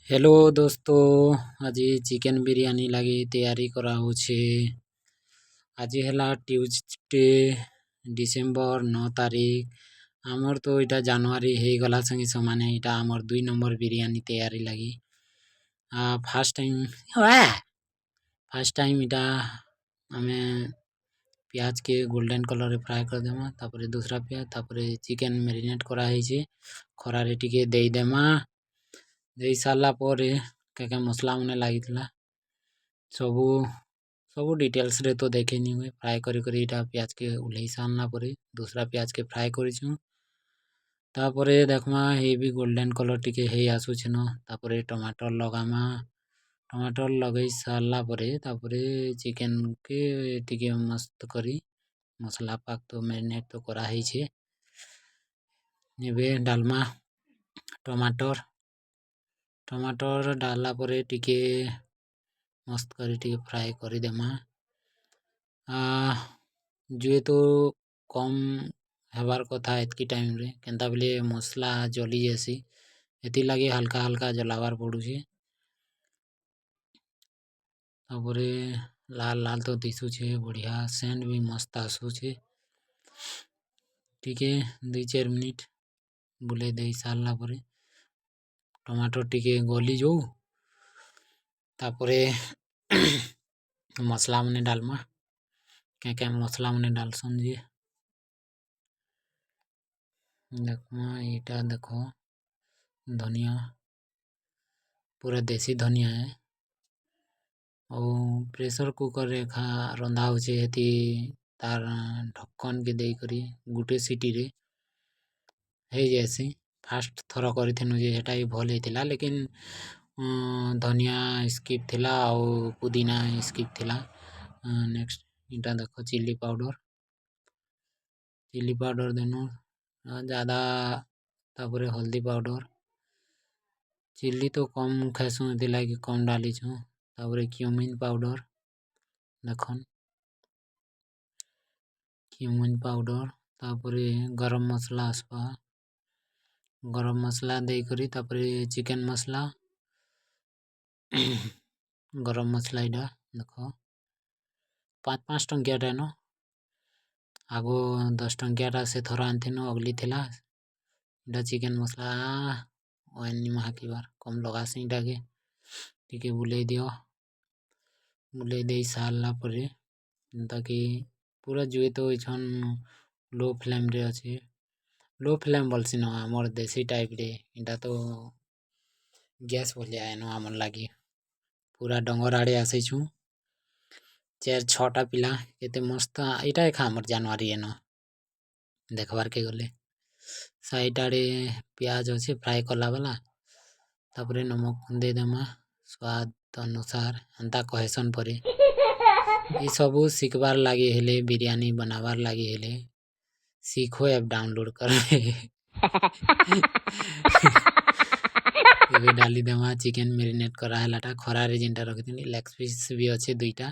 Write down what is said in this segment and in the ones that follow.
Hello दोस्तों। आज chicken biryani लगी तैयारी करा होछे। आज है ट्यूजडे डिसेम्बर 9 तारीख। आमर तो इटा जनवरी हो गला संगे समाने इटा आमर 2 नंबर बिरयानी तैयारी लगी। फास्ट टाइम इटा आमे प्याज के गोल्डन कलर फ्राई कर देमा। तापरे दूसरा प्याज तापरे चिकेन मैरिनेट करा है खरा रे टिके दे देमा। दे सारा पर क्या मसला मैंने लगी सबू सबू डिटेल्स रे तो देखे नहीं हुए। फ्राए करी प्याज के उल्हे सारना पर दूसरा प्याज के फ्राए करूँ। तापरे देखमा ये भी गोल्डन कलर टिके हे आसुचे न। तापरे टमाटर लगामा। टमाटर लगे सारा पर तापरे चिकेन के टिके मस्त करी मसला पाक तो मैरिनेट तो करा ही छे। एबे डालमा टमाटर टमाटर डाला पर टिके मस्त करी टिके फ्राए करी देमा। जुए तो कम हेबार कथा एतकी टाइम रे केनता बेले मसला जली जासी एति लगे हल्का हल्का जलावार पड़ुछे। तापरे लाल लाल तो दिशुछे बढ़िया सेंट भी मस्त आसुछे। टिके 2-4 मिनिट बुले दे सारला पर टमाटर टिके गली जाऊ। तापरे मसला मैंने डालमा क्या मसला मैंने डाल समझे। देखमा इटा देखो धनिया पूरा देसी धनिया है और प्रेशर कुकर रे खा रंधा होचे हेती तार ढक्कन के देई करी गुटे सीटी रे हे जैसे फास्ट थर करी थेनु जे हेटा भी भल हेतिला लेकिन धनिया स्किप थिला और पुदीना स्किप थिला। नेक्स्ट इटा देखो चिली पाउडर देनु ज़्यादा। तापरे हल्दी पाउडर चिल्ली तो कम खाइसु एथि लागी कम डाली छूँ। तापरे क्यूमिन पाउडर देखन क्यूमिन पाउडर तापरे गरम मसला आसपा गरम मसला दे करी तापरे चिकेन मसला गरम मसला इडा देखो 5-5 टंकियाटा न आगो 10 टंकियाटा से थोड़ा आनथिनु अगली थिला इडा चिकेन मसला ओनी महाकी बार कम लगासी इडा के टिके बुले दियो। बुले दे सारला परे ताकि पूरा जुए तो इछन लो फ्लेम रे अच्छे। लो फ्लेम बोलसी न आमर देसी टाइप रे इटा तो गैस बोलिया है न आमर लागी पूरा डंगर आड़े आसे छूँ 4-6टा पिला केते मस्त इटा एखा आमर जानवारी है न देखबार के गले साइड आड़े प्याज अच्छे फ्राए कला वाला। तापरे नमक दे देमा स्वाद अनुसार अंता कहेसन परे ये सबू शिखबार लागी हेले बिरयानी बनावार लागी हेले सीखो ऐप डाउनलोड कर एबे डाली देमा चिकेन मैरिनेट करा हलाटा खरा रे जिनटा रखिथिनी लेग पीस भी अच्छे 2टा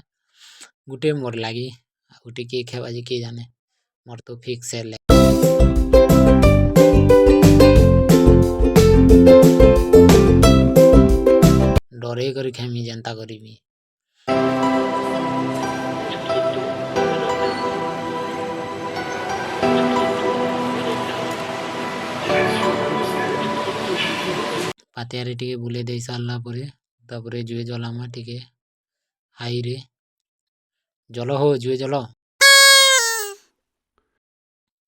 गुटे मोर लागी गुटे के खेबाजी के जाने मोर तो फिक्स है डरे करी खाइमी जनता करीबी। पातियारे टिके बुले दे सारला परे तापरे जुए जलामा टिके हाई रे जलो हो जुए जलो।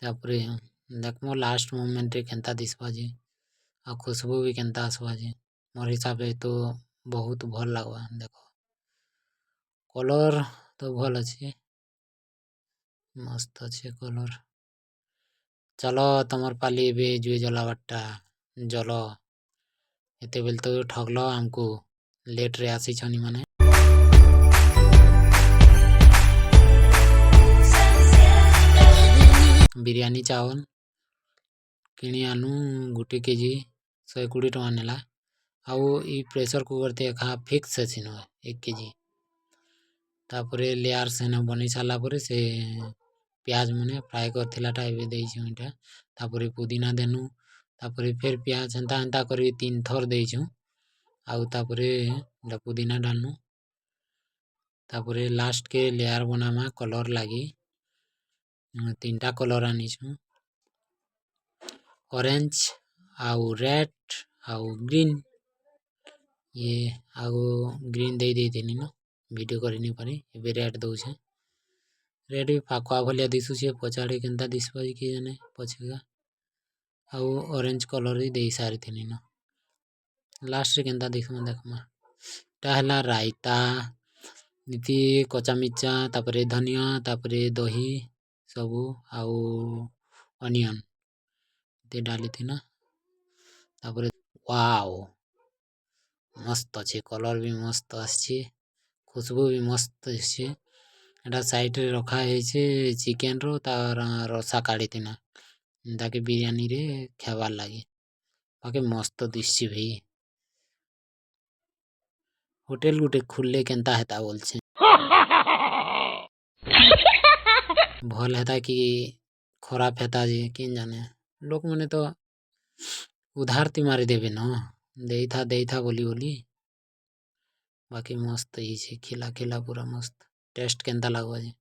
तापरे देखमो लास्ट मोमेंट रे केनता दिसबा जे आ खुशबू भी केनता आसबा जे मोर हिसाब से तो बहुत भल लागबा। देखो कलर तो भल अच्छे मस्त अच्छे कलर। चलो तमर पाली भी जुए जलावाटा जलो एते बेल तो ठगलो हमको लेट रे आसी छनी माने। बिरयानी चावल किणी आनु गुटे केजी 120 टଙ୍କା नेला आउ ई प्रेशर कुकर ते खा फिक्स अछि न 1 केजी। तापरे लेयर से न बनी साला परे से प्याज मने फ्राई करथिलाटा एबे देई छु इटा। तापरे पुदीना देनु तापरे फिर प्याज हंता हंता करी 3 थर देई छु आउ तापरे पुदीना डालनु तापरे लास्ट के लेयर बनामा कलर लगी 3टा कलर आनीछु ऑरेंज आउ रेड आउ ग्रीन ये आउ ग्रीन दे देनी न वीडियो करी नहीं पारी एबे रेड दउछे रेड भी फाकुआ भलिया दिशुचे पछाड़ी केनता दिसबा कि जाने पछेगा आउ ऑरेंज कलर ही दे सारी थी न लास्ट रे केनता देखमा देखमा ता हला रायता नीति कच्चा मिर्चा तापरे धनिया तापरे दही सबू आउ अनियन ते डाली थी ना तापरे वाओ मस्त अच्छे कलर भी मस्त आछे खुशबू भी मस्त आछे एटा साइड रे रखा है चिकेन रो तार रसा काढ़ी थिना ताके बिरयानी रे खाबार लागे बाकी मस्त दिसछे भाई होटल गुटे खुलले केनता हेता बोलछे भल हेता कि खराब हेता जे किन जाने लोक मने तो उधार ती मारी देबे न देई था बोली बोली बाकी मस्त ही छे खिला खिला पूरा मस्त टेस्ट केनता लागबा जे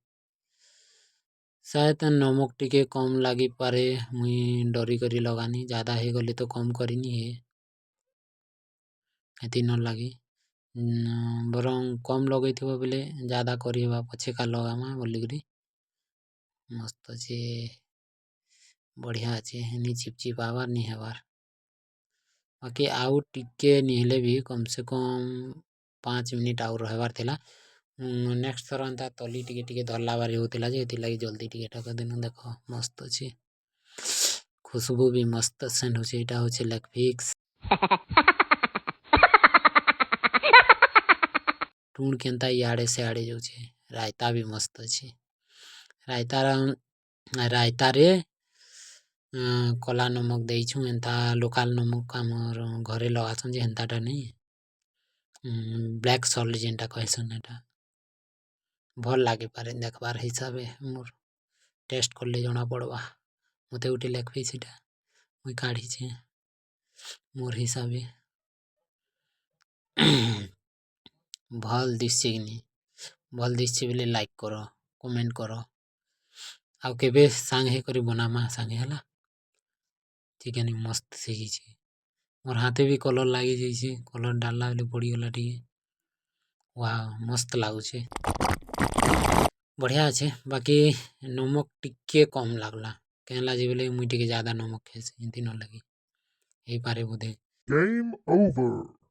शायद नमक टिके कम लागी पारे मुई डरी करी लगानी ज्यादा हे गले तो कम करिनी है हेती न लागी बरं कम लगई थो बेले ज्यादा करी हेबा पछे का लगामा बोलिकरी मस्त अच्छे बढ़िया अच्छे नी चिपचिप आबार नी हेबार बाकी आउ टिके निहले भी कम से कम 5 मिनिट आउ रहबार थिला नेक्स्ट थर अंता तली टिके टिके धरला बारी होतिला जे हेती लागी जल्दी टिके ढक देनु देखो मस्त अच्छे खुशबू भी मस्त सेंड होचे एटा होचे लेग फिक्स टूण केनता इयाड़े से आड़े जाउछे रायता भी मस्त अच्छे रायता रे कला नमक देइछु एंता लोकल नमक हमर घरे लगाछन जे हेंताटा नहीं ब्लैक सॉल्ट जेनटा कहसन एटा भल लागे पारे देखबार हिसाबे मोर टेस्ट करले जना पड़वा मते उठे लेग पीस इटा मुई काढ़ी छे मोर हिसाबे भल दिसछे कि नहीं भल दिसछे बेले लाइक करो कमेंट करो आउ केबे सांगे करी बनामा सांगे हला चिकेन मस्त सीखी छे मोर हाथे भी कलर लागी जाइछे कलर डालला बेले पड़ी गला टिके वाह मस्त लागुछे बढ़िया अच्छे बाकी नमक टिके कम लागला कहला जे बेले मुई टिके ज्यादा नमक खाइछे एंती न लगी एई पारे बोधे Game over.